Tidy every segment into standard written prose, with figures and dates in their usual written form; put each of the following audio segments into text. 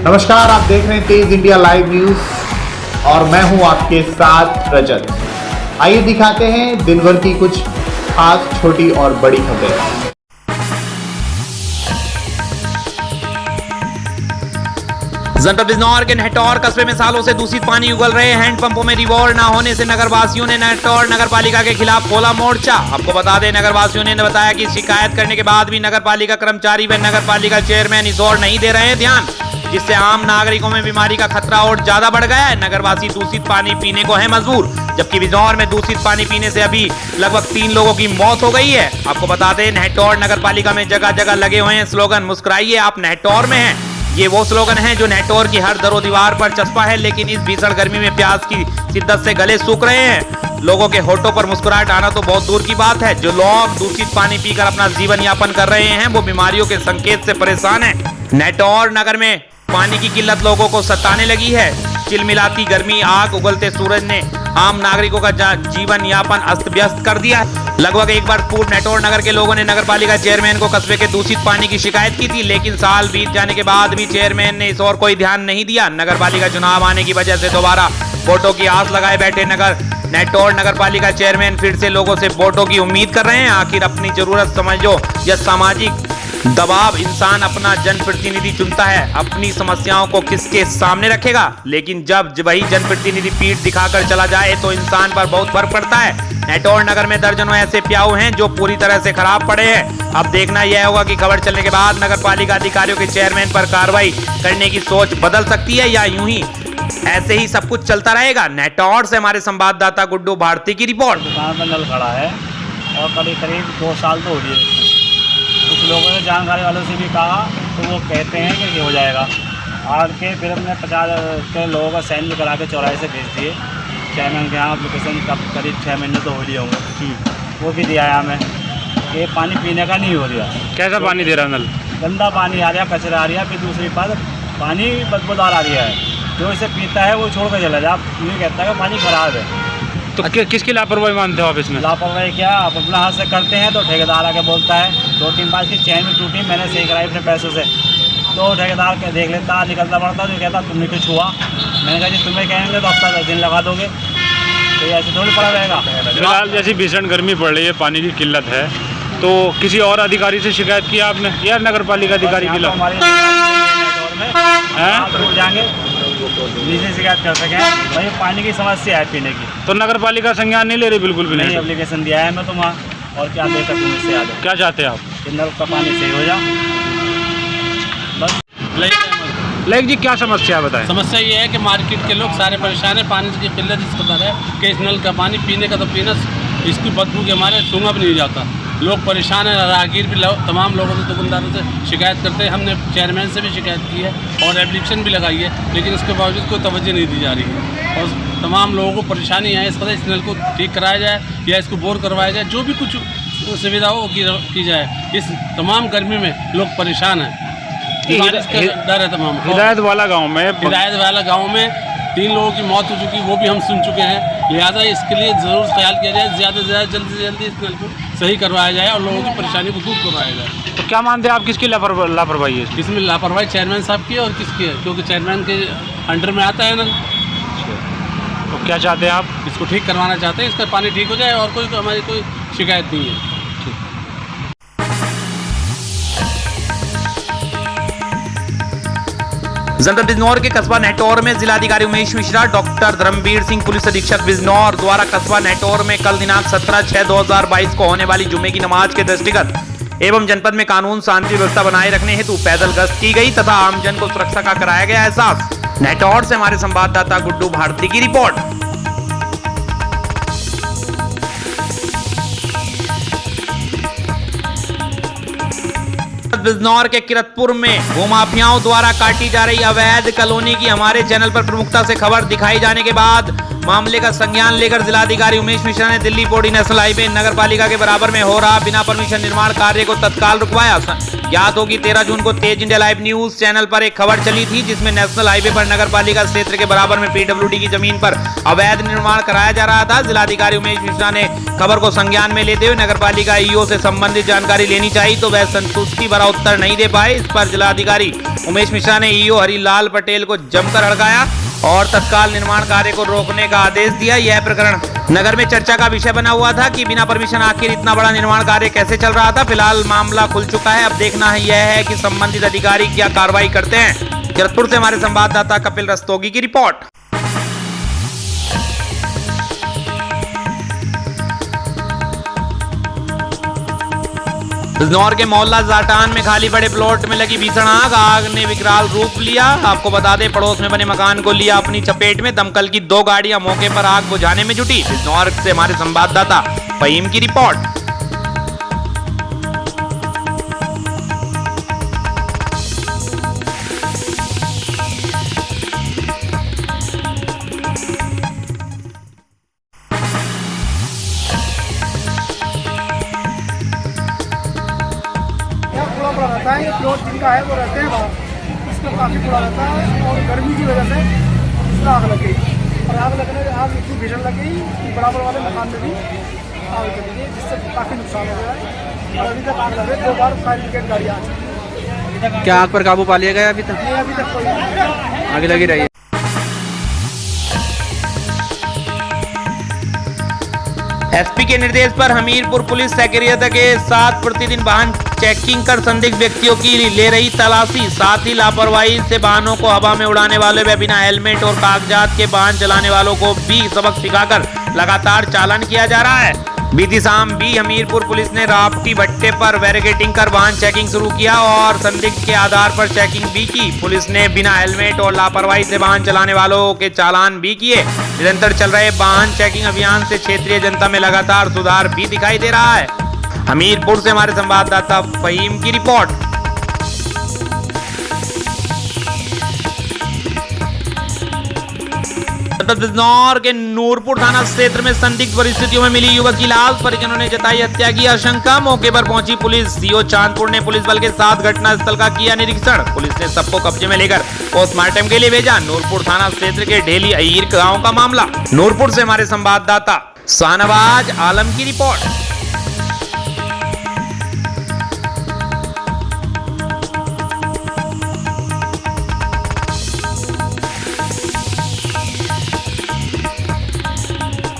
नमस्कार, आप देख रहे हैं तेज इंडिया लाइव न्यूज और मैं हूं आपके साथ रजत। आइए दिखाते हैं दिन भर की कुछ खास छोटी और बड़ी खबरें। जनपद बिजनौर के नहटौर कस्बे में सालों से दूषित पानी उगल रहे हैंडपंपों में रिवॉल्व न होने से नगरवासियों ने नहटौर नगरपालिका के खिलाफ खोला मोर्चा। आपको बता दें, नगरवासियों ने बताया कि शिकायत करने के बाद भी नगरपालिका कर्मचारी व नगरपालिका चेयरमैन इस ओर नहीं दे रहे हैं ध्यान, जिससे आम नागरिकों में बीमारी का खतरा और ज्यादा बढ़ गया है। नगरवासी दूषित पानी पीने को है मजबूर, जबकि बिजनौर में दूषित पानी पीने से अभी लगभग 3 लोगों की मौत हो गई है। आपको बता दें, नहटौर नगरपालिका में जगह जगह लगे हुए हैं स्लोगन मुस्कुराइए आप नहटौर में हैं। ये वो स्लोगन है जो नहटौर की हर दरो दीवार पर चस्पा है, लेकिन इस भीषण गर्मी में प्यास की शिद्दत से गले सूख रहे हैं। लोगों के होठों पर मुस्कुराहट आना तो बहुत दूर की बात है। जो लोग दूषित पानी पीकर अपना जीवन यापन कर रहे हैं वो बीमारियों के संकेत से परेशान हैं। नहटौर नगर में पानी की किल्लत लोगों को सताने लगी है। चिलमिलाती गर्मी, आग उगलते सूरज ने आम नागरिकों का जीवन यापन अस्त व्यस्त कर दिया है। लगभग एक वर्ष पूर्व नहटौर नगर के लोगों ने नगरपालिका चेयरमैन को कस्बे के दूषित पानी की शिकायत की थी, लेकिन साल बीत जाने के बाद भी चेयरमैन ने इस ओर कोई ध्यान नहीं दिया। नगरपालिका चुनाव आने की वजह से दोबारा वोटों की आस लगाए बैठे नहटौर नगरपालिका चेयरमैन फिर से लोगों से वोटों की उम्मीद कर रहे हैं। आखिर अपनी जरूरत समझो या सामाजिक दबाव, इंसान अपना जनप्रतिनिधि चुनता है, अपनी समस्याओं को किसके सामने रखेगा। लेकिन जब वही जनप्रतिनिधि पीठ दिखाकर चला जाए तो इंसान पर बहुत फर्क पड़ता है। नहटौर नगर में दर्जनों ऐसे प्याऊ हैं जो पूरी तरह से खराब पड़े हैं। अब देखना यह होगा कि खबर चलने के बाद नगरपालिका अधिकारियों के चेयरमैन पर कार्रवाई करने की सोच बदल सकती है या यूं ही ऐसे ही सब कुछ चलता रहेगा। नहटौर से हमारे संवाददाता गुड्डू भारती की रिपोर्ट। दुकान में नल खड़ा है और करीब 2 साल तो हो रही है। कुछ लोगों ने जानकारी वालों से भी कहा तो वो कहते हैं कि ये हो जाएगा। आर के फिर हमने 50 के लोगों का साइन भी करा के चौराहे से भेज दिए चेयरमैन के यहाँ। एप्लीकेशन कब करीब 6 महीने तो हो लिए होंगे, वो भी दिया है हमें कि पानी पीने का नहीं हो रहा। कैसा पानी दे रहा नल? गंदा पानी आ रहा, कचरा आ रहा। फिर दूसरी बात, पानी बदबूदार आ रहा है। जो इसे पीता है वो छोड़ कर चला जाए। आप ये कहता है कि पानी खराब है। तो किसकी लापरवाही मानते हो आप इसमें? लापरवाही क्या, आप अपना हाथ से करते हैं तो ठेकेदार आके बोलता है। 2-3 बार की चैन भी टूटी, मैंने सही कराई अपने पैसों से, तो ठेकेदार के देख लेता, निकलता पड़ता, जो कहता तुमने कुछ हुआ। मैंने कहा जी तुम्हें कहेंगे तो हफ्ता 10 दिन लगा दोगे, तो ऐसे थोड़ी पड़ा रहेगा। फिलहाल जैसी भीषण गर्मी पड़ रही है, पानी की किल्लत है, तो किसी और अधिकारी से शिकायत की आपने या नगर पालिका अधिकारी की? हमारे जाएंगे नीचे शिकायत कर सकें, भाई पानी की समस्या है पीने की। तो नगर पालिका संज्ञान नहीं ले रही? बिल्कुल भी नहीं। एप्लीकेशन दिया है मैं तो वहाँ, और क्या दे सकूँ इससे ज़्यादा? क्या चाहते हैं आप? कि नल का पानी सही हो जाए बस। लेकिन जी क्या समस्या बताएं? समस्या ये है कि मार्केट के लोग सारे परेशान हैं। पानी की किल्लत इस कदर है कि इस नल का पानी पीने का तो पीना, इसकी बदबू के हमारे सूंघा भी नहीं जाता। लोग परेशान हैं, राहगीर भी तमाम लोगों से, दुकानदारों से शिकायत करते हैं। हमने चेयरमैन से भी शिकायत की है और एप्लीकेशन भी लगाई है, लेकिन उसके बावजूद कोई तवज्जो नहीं दी जा रही है। और तमाम लोगों को परेशानी है इस वजह इस नल को ठीक कराया जाए या इसको बोर करवाया जाए, जो भी कुछ सुविधा हो की जाए। इस तमाम गर्मी में लोग परेशान हैं, बारिश का डर है तमाम। हिदायत वाला गाँव में 3 लोगों की मौत हो चुकी, वो भी हम सुन चुके हैं। लिहाजा इसके लिए ज़रूर ख्याल किया जाए, ज़्यादा से ज़्यादा जल्दी से जल्दी इस नल को सही करवाया जाए और लोगों की परेशानी को दूर करवाया जाए। तो क्या मानते हैं आप, किसकी लापरवाही है इसमें? लापरवाही चेयरमैन साहब की है और किसकी है, क्योंकि चेयरमैन के अंडर में आता है नल। तो क्या चाहते हैं आप? इसको ठीक करवाना चाहते हैं, इसका पानी ठीक हो जाए और हमारी कोई शिकायत नहीं है। जनपद बिजनौर के कस्बा नहटौर में जिलाधिकारी उमेश मिश्रा, डॉक्टर धर्मवीर सिंह, पुलिस अधीक्षक बिजनौर द्वारा कस्बा नहटौर में कल दिनांक 17/6/2022 को होने वाली जुमे की नमाज के दृष्टिगत एवं जनपद में कानून शांति व्यवस्था बनाए रखने हेतु पैदल गश्त की गई तथा आमजन को सुरक्षा का कराया गया एहसास। नहटौर से हमारे संवाददाता गुड्डू भारती की रिपोर्ट। बिजनौर के किरतपुर में भूमाफियाओं द्वारा काटी जा रही अवैध कॉलोनी की हमारे चैनल पर प्रमुखता से खबर दिखाई जाने के बाद मामले का संज्ञान लेकर जिलाधिकारी उमेश मिश्रा ने दिल्ली पौड़ी नेशनल हाईवे नगर पालिका के बराबर में हो रहा बिना परमिशन निर्माण कार्य को तत्काल रुकवाया। याद होगी 13 जून को तेज इंडिया लाइव न्यूज चैनल पर एक खबर चली थी जिसमें नेशनल हाईवे पर नगर पालिका क्षेत्र के बराबर में पीडब्ल्यूडी की जमीन पर अवैध निर्माण कराया जा रहा था। जिलाधिकारी उमेश मिश्रा ने खबर को संज्ञान में लेते हुए नगर पालिका ईओ से संबंधित जानकारी लेनी चाहिए तो वह संतुष्टि भरा उत्तर नहीं दे पाए। इस पर जिलाधिकारी उमेश मिश्रा ने ईओ हरिलाल पटेल को जमकर हड़काया और तत्काल निर्माण कार्य को रोकने का आदेश दिया। यह प्रकरण नगर में चर्चा का विषय बना हुआ था कि बिना परमिशन आखिर इतना बड़ा निर्माण कार्य कैसे चल रहा था। फिलहाल मामला खुल चुका है। अब देखना यह है कि संबंधित अधिकारी क्या कार्रवाई करते हैं। जगतपुर से हमारे संवाददाता कपिल रस्तोगी की रिपोर्ट। बिजनौर के मोहल्ला जाटान में खाली पड़े प्लॉट में लगी भीषण आग ने विकराल रूप लिया। आपको बता दें पड़ोस में बने मकान को लिया अपनी चपेट में। दमकल की 2 गाड़ियां मौके पर आग बुझाने में जुटी। बिजनौर से हमारे संवाददाता फहीम की रिपोर्ट। बड़ा रहता है, ये प्लॉट जिनका है वो रहते हैं बाहर, इसमें काफ़ी बुरा रहता है और गर्मी की वजह से इसमें आग लग गई और आग लगने से आग इतनी भीषण लग गई कि बराबर वाले मकान में भी आग चली गई जिससे काफ़ी नुकसान हो गया है और अभी तक आग लग रही है। 2 बार फायर ब्रिगेड गाड़ी आ चुकी है। क्या आग पर काबू पा लिया गया अभी तक? नहीं, अभी तक कोई आगे लगी रही है। एसपी के निर्देश पर हमीरपुर पुलिस सक्रियता के साथ प्रतिदिन वाहन चेकिंग कर संदिग्ध व्यक्तियों की ले रही तलाशी। साथ ही लापरवाही से वाहनों को हवा में उड़ाने वाले व बिना हेलमेट और कागजात के वाहन चलाने वालों को भी सबक सिखाकर लगातार चालान किया जा रहा है। बीती शाम भी हमीरपुर पुलिस ने राप्ती भट्टे पर बैरिकेडिंग कर वाहन चेकिंग शुरू किया और संदिग्ध के आधार पर चेकिंग भी की। पुलिस ने बिना हेलमेट और लापरवाही से वाहन चलाने वालों के चालान भी किए। निरंतर चल रहे वाहन चेकिंग अभियान से क्षेत्रीय जनता में लगातार सुधार भी दिखाई दे रहा है। हमीरपुर से हमारे संवाददाता फहीम की रिपोर्ट। बिजनौर के नूरपुर थाना क्षेत्र में संदिग्ध परिस्थितियों में मिली युवक की लाश। परिजनों ने जताई हत्या की आशंका। मौके पर पहुंची पुलिस। सीओ चांदपुर ने पुलिस बल के साथ घटनास्थल का किया निरीक्षण। पुलिस ने सबको कब्जे में लेकर पोस्टमार्टम के लिए भेजा। नूरपुर थाना क्षेत्र के ढेली अहीर गांव का मामला। नूरपुर से हमारे संवाददाता शाहनवाज आलम की रिपोर्ट।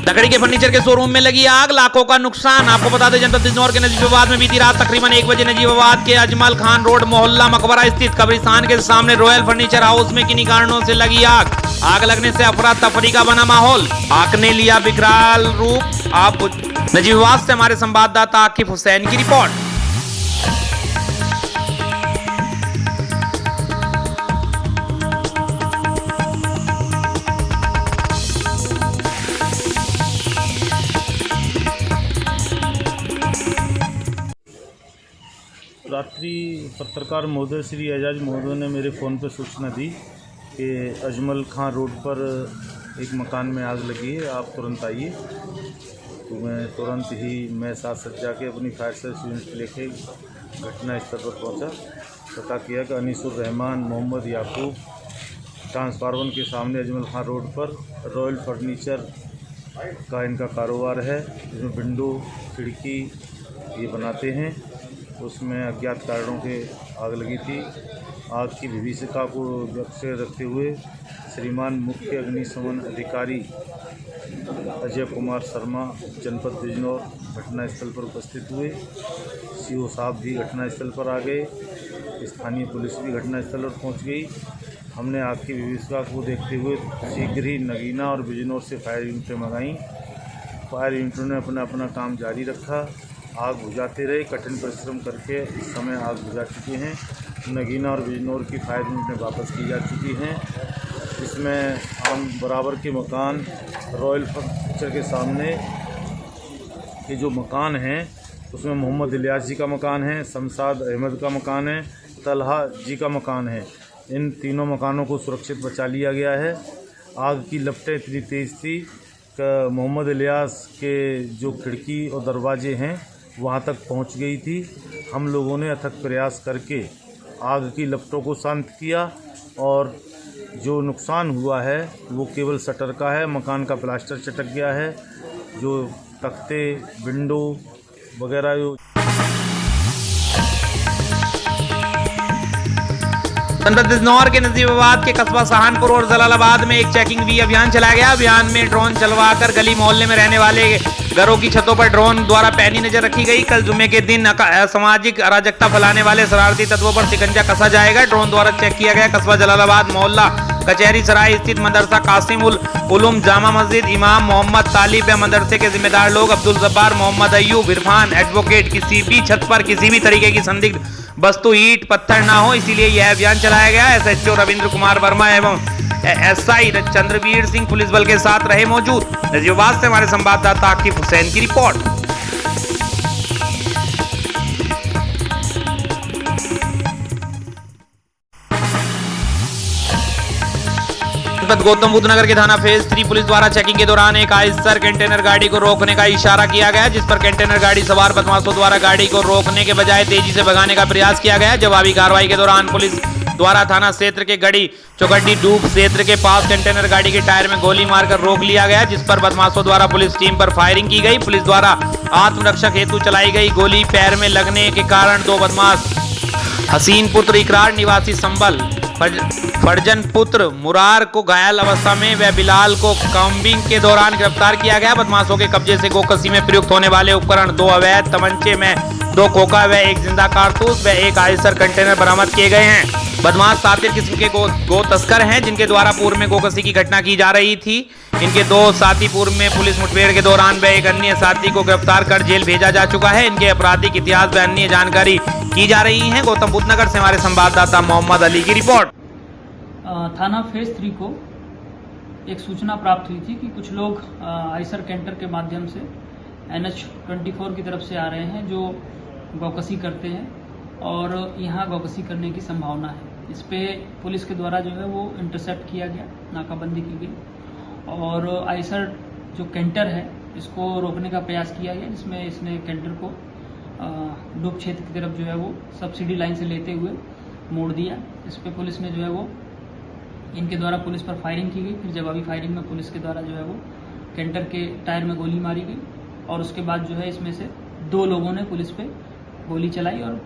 लकड़ी के फर्नीचर के शोरूम में लगी आग, लाखों का नुकसान। आपको बता दें जनपद बिजनौर के नजीबाबाद में बीती रात तकरीबन 1 बजे नजीबाबाद के अजमल खान रोड मोहल्ला मकबरा स्थित कब्रिस्तान के सामने रॉयल फर्नीचर हाउस में किन्हीं कारणों से लगी आग। आग लगने से अफरा तफरी का बना माहौल। आग ने लिया विकराल रूप। आप नजीबाबाद से हमारे संवाददाता आकिफ हुसैन की रिपोर्ट। रात्रि पत्रकार महोदय श्री एजाज महोदय ने मेरे फ़ोन पर सूचना दी कि अजमल खान रोड पर एक मकान में आग लगी है, आप तुरंत आइए। तो मैं तुरंत ही साथ साथ जाके अपनी फायर सर्विस यूनिट लेके घटना स्थल पर पहुंचा। पता किया कि अनीसुर रहमान मोहम्मद याकूब ट्रांसफार्मर के सामने अजमल खान रोड पर रॉयल फर्नीचर का इनका कारोबार है, जिसमें विंडो खिड़की ये बनाते हैं। उसमें अज्ञात कारणों के आग लगी थी। आग की विभीषिका को लक्ष्य रखते हुए श्रीमान मुख्य अग्निशमन अधिकारी अजय कुमार शर्मा जनपद बिजनौर घटनास्थल पर उपस्थित हुए। सीओ साहब भी घटनास्थल पर आ गए। स्थानीय पुलिस भी घटनास्थल पर पहुंच गई। हमने आग की विभीषिका को देखते हुए शीघ्र ही नगीना और बिजनौर से फायर यूनिटें मंगाई। फायर यूनिटों ने अपना काम जारी रखा। आग बुझाते रहे, कठिन परिश्रम करके इस समय आग बुझा चुके हैं। नगीना और बिजनौर की फायर यूनिटें वापस की जा चुकी हैं। इसमें हम बराबर के मकान रॉयल फर्नीचर के सामने ये जो मकान हैं उसमें मोहम्मद इलियास जी का मकान है, शमशाद अहमद का मकान है, तलहा जी का मकान है। इन तीनों मकानों को सुरक्षित बचा लिया गया है। आग की लपटें इतनी तेज़ थी कि मोहम्मद इलियास के जो खिड़की और दरवाजे हैं वहाँ तक पहुँच गई थी। हम लोगों ने अथक प्रयास करके आग की लपटों को शांत किया और जो नुकसान हुआ है वो केवल शटर का है। मकान का प्लास्टर चटक गया है, जो तख्ते, विंडो वगैरह जो जनपद बिजनौर के नजीबाबाद के कस्बा सहानपुर और जलालाबाद में एक चेकिंग भी अभियान चलाया गया। अभियान में ड्रोन चलवाकर गली मोहल्ले में रहने वाले घरों की छतों पर ड्रोन द्वारा पैनी नजर रखी गई। कल जुमे के दिन असामाजिक अराजकता फैलाने वाले शरारती तत्वों पर शिकंजा कसा जाएगा। ड्रोन द्वारा चेक किया गया कस्बा जलालाबाद मोहल्ला कचहरी सराय स्थित मदरसा कासिम उल उलूम जामा मस्जिद इमाम मोहम्मद तालिब या मदरसे के जिम्मेदार लोग अब्दुल जब्बार, मोहम्मद अयूब, इरफान, एडवोकेट किसी भी छत पर किसी भी तरीके की संदिग्ध वस्तु ईंट पत्थर ना हो, इसीलिए यह अभियान चलाया गया। एसएचओ रविंद्र कुमार वर्मा एवं एसआई चंद्रवीर सिंह पुलिस बल के साथ रहे मौजूद। नजीबाबाद से हमारे संवाददाता आकिफ हुसैन की रिपोर्ट। गौतम बुद्ध नगर के थाना फेज 3 पुलिस द्वारा चेकिंग के दौरान एक आइसर कंटेनर गाड़ी को रोकने का इशारा किया गया, जिस पर कंटेनर गाड़ी सवार बदमाशों द्वारा गाड़ी को रोकने के बजाय तेजी से भगाने का प्रयास किया गया। जवाबी कार्रवाई के दौरान पुलिस द्वारा थाना क्षेत्र के गड़ी चौकड्डी डूब क्षेत्र के पास कंटेनर गाड़ी के टायर में गोली मारकर रोक लिया गया, जिस पर बदमाशों द्वारा पुलिस टीम पर फायरिंग की गई। पुलिस द्वारा आत्मरक्षा हेतु चलाई गई गोली पैर में लगने के कारण दो बदमाश हसीन पुत्र इकरार निवासी संबल, फरजन पुत्र मुरार को घायल अवस्था में व बिलाल को कॉम्बिंग के दौरान गिरफ्तार किया गया। बदमाशों के कब्जे से गोकसी में प्रयुक्त होने वाले उपकरण, 2 अवैध तमंचे में 2 खोखा व 1 जिंदा कारतूस व 1 आइसर कंटेनर बरामद किए गए हैं। बदमाश सातिर किस्म के गो तस्कर हैं, जिनके द्वारा पूर्व में गोकसी की घटना की जा रही थी। इनके 2 साथी पूर्व में पुलिस मुठभेड़ के दौरान व एक अन्य साथी को गिरफ्तार कर जेल भेजा जा चुका है। इनके आपराधिक इतिहास व अन्य जानकारी की जा रही है। गौतम बुद्ध नगर से हमारे संवाददाता मोहम्मद अली की रिपोर्ट। थाना फेज 3 को एक सूचना प्राप्त हुई थी कि कुछ लोग आइसर कैंटर के माध्यम से NH-24 की तरफ से आ रहे हैं, जो गौकसी करते हैं और यहाँ गौकसी करने की संभावना है। इस पे पुलिस के द्वारा जो है वो इंटरसेप्ट किया गया, नाकाबंदी की गई और आइसर जो कैंटर है इसको रोकने का प्रयास किया गया, जिसमें इसने कैंटर को डूब क्षेत्र की तरफ जो है वो सब्सिडी लाइन से लेते हुए मोड़ दिया। इस पे पुलिस ने जो है वो इनके द्वारा पुलिस पर फायरिंग की गई। फिर जवाबी फायरिंग में पुलिस के द्वारा जो है वो कैंटर के टायर में गोली मारी गई और उसके बाद जो है इसमें से 2 लोगों ने पुलिस पे गोली चलाई और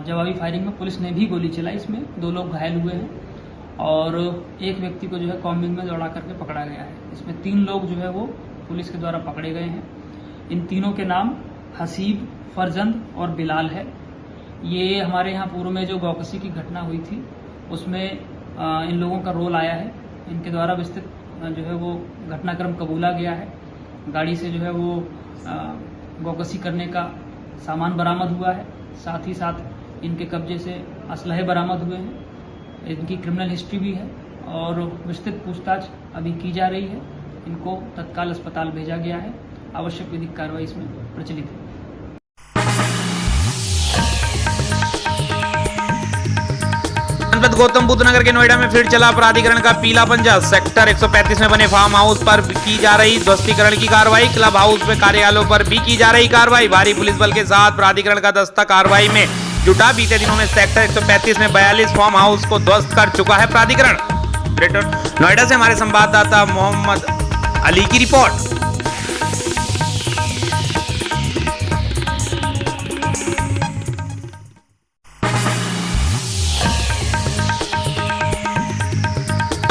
जवाबी फायरिंग में पुलिस ने भी गोली चलाई। इसमें 2 लोग घायल हुए हैं और एक व्यक्ति को जो है कॉम्बिंग में दौड़ा करके पकड़ा गया है। इसमें 3 लोग जो है वो पुलिस के द्वारा पकड़े गए हैं। इन तीनों के नाम हसीब, फरजंद और बिलाल है। ये हमारे यहाँ पूर्व में जो गौकसी की घटना हुई थी उसमें इन लोगों का रोल आया है। इनके द्वारा विस्तृत जो है वो घटनाक्रम कबूला गया है। गाड़ी से जो है वो गौकसी करने का सामान बरामद हुआ है, साथ ही साथ इनके कब्जे से असलहे बरामद हुए हैं। इनकी क्रिमिनल हिस्ट्री भी है और विस्तृत पूछताछ अभी की जा रही है। इनको तत्काल अस्पताल भेजा गया है। आवश्यक विधिक कार्रवाई इसमें प्रचलित है। जनपद गौतम बुद्ध नगर के नोएडा में फिर चला प्राधिकरण का पीला पंजा। सेक्टर 135 में बने फार्म हाउस पर की जा रही ध्वस्तीकरण की कार्रवाई। क्लब हाउस में कार्यालयों पर भी की जा रही कार्रवाई। भारी पुलिस बल के साथ प्राधिकरण का दस्ता कार्रवाई में जुटा। बीते दिनों में सेक्टर 135 में 42 फार्म हाउस को ध्वस्त कर चुका है प्राधिकरण। नोएडा से हमारे संवाददाता मोहम्मद अली की रिपोर्ट।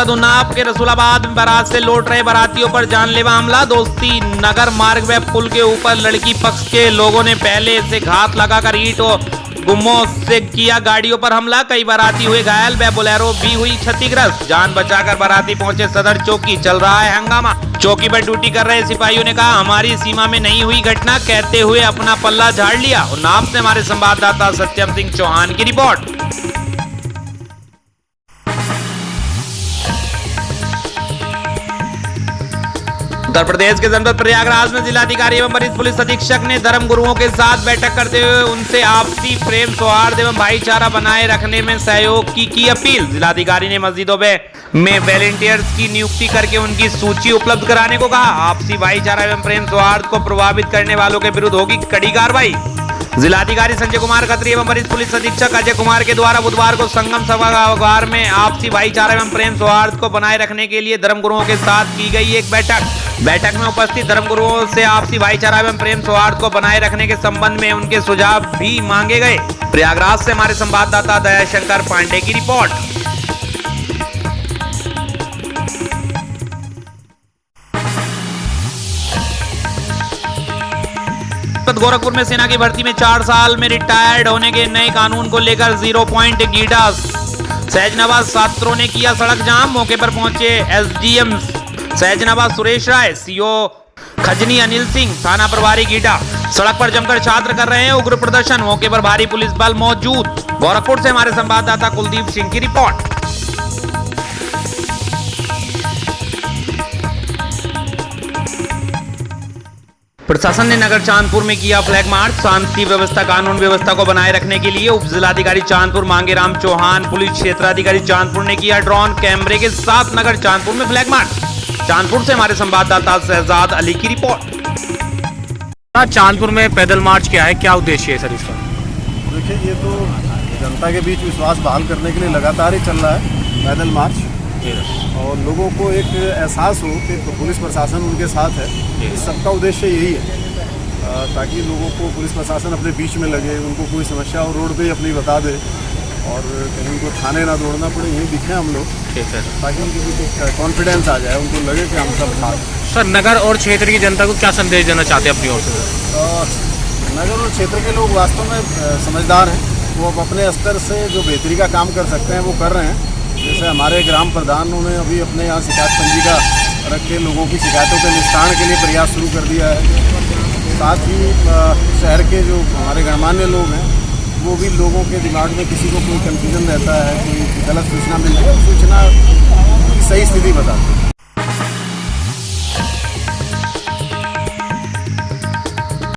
उन्नाव के रसूलाबाद में बारात से लौट रहे बारातियों पर जानलेवा हमला। दोस्ती नगर मार्ग व पुल के ऊपर लड़की पक्ष के लोगों ने पहले से घात लगाकर ईंट और गुम्मों से किया गाड़ियों पर हमला। कई बाराती हुए घायल व बोलेरो भी हुई क्षतिग्रस्त। जान बचाकर बाराती पहुंचे सदर चौकी, चल रहा है हंगामा। चौकी पर ड्यूटी कर रहे सिपाहियों ने कहा हमारी सीमा में नहीं हुई घटना, कहते हुए अपना पल्ला झाड़ लिया। उन्नाव से हमारे संवाददाता सत्यम सिंह चौहान की रिपोर्ट। उत्तर प्रदेश के जनपद प्रयागराज में जिलाधिकारी एवं वरिष्ठ पुलिस अधीक्षक ने धर्म गुरुओं के साथ बैठक करते हुए उनसे आपसी प्रेम सौहार्द एवं भाईचारा बनाए रखने में सहयोग की अपील। जिलाधिकारी ने मस्जिदों में वॉलंटियर्स की नियुक्ति करके उनकी सूची उपलब्ध कराने को कहा। आपसी भाईचारा एवं प्रेम सौहार्द को प्रभावित करने वालों के विरुद्ध होगी कड़ी कार्रवाई। जिलाधिकारी संजय कुमार खत्री एवं वरिष्ठ पुलिस अधीक्षक अजय कुमार के द्वारा बुधवार को संगम सभागार में आपसी भाईचारा एवं प्रेम सौहार्द को बनाए रखने के लिए धर्मगुरुओं के साथ की गई एक बैठक में उपस्थित धर्मगुरुओं से आपसी भाईचारा एवं प्रेम सौहार्द को बनाए रखने के संबंध में उनके सुझाव भी मांगे गए। प्रयागराज से हमारे संवाददाता दयाशंकर पांडे की रिपोर्ट। गोरखपुर में सेना की भर्ती में 4 साल में रिटायर्ड होने के नए कानून को लेकर 0 पॉइंट गीडा सहजनवाज छात्रों ने किया सड़क जाम। मौके पर पहुंचे एसडीएम सहजनवाज सुरेश राय, सीओ खजनी अनिल सिंह, थाना प्रभारी गीडा सड़क पर जमकर छात्र कर रहे हैं उग्र प्रदर्शन। मौके पर भारी पुलिस बल मौजूद। गोरखपुर से हमारे संवाददाता कुलदीप सिंह की रिपोर्ट। प्रशासन ने नगर चांदपुर में किया फ्लैग मार्च। शांति व्यवस्था कानून व्यवस्था को बनाए रखने के लिए उप जिलाधिकारी चांदपुर मांगेराम चौहान, पुलिस क्षेत्राधिकारी चांदपुर ने किया ड्रोन कैमरे के साथ नगर चांदपुर में फ्लैग मार्च। चांदपुर से हमारे संवाददाता शहजाद अली की रिपोर्ट। चांदपुर में पैदल मार्च क्या है, क्या उद्देश्य है सर इसका? देखिए, ये तो जनता के बीच विश्वास बहाल करने के लिए लगातार ही चल रहा है पैदल मार्च, और लोगों को एक एहसास हो कि पुलिस प्रशासन उनके साथ है। इस सबका उद्देश्य यही है ताकि लोगों को पुलिस प्रशासन अपने बीच में लगे, उनको कोई समस्या हो रोड पे अपनी बता दे और कहीं उनको थाने ना दौड़ना पड़े, यही दिखे हम लोग, ताकि उनको कॉन्फिडेंस आ जाए, उनको लगे कि हम सब साथ। सर, नगर और क्षेत्र की जनता को क्या संदेश देना चाहते हैं अपनी ओर से? नगर और क्षेत्र के लोग वास्तव में समझदार हैं, वो अपने स्तर से जो बेहतरी का काम कर सकते हैं वो कर रहे हैं। जैसे हमारे ग्राम प्रधानों ने अभी अपने यहाँ शिकायत पंजिका रख के लोगों की शिकायतों के निस्तारण के लिए प्रयास शुरू कर दिया है। साथ ही शहर के जो हमारे गणमान्य लोग हैं वो भी लोगों के दिमाग में किसी को कोई कन्फ्यूजन रहता है, कोई गलत सूचना मिलती है, सूचना की सही स्थिति बताते हैं।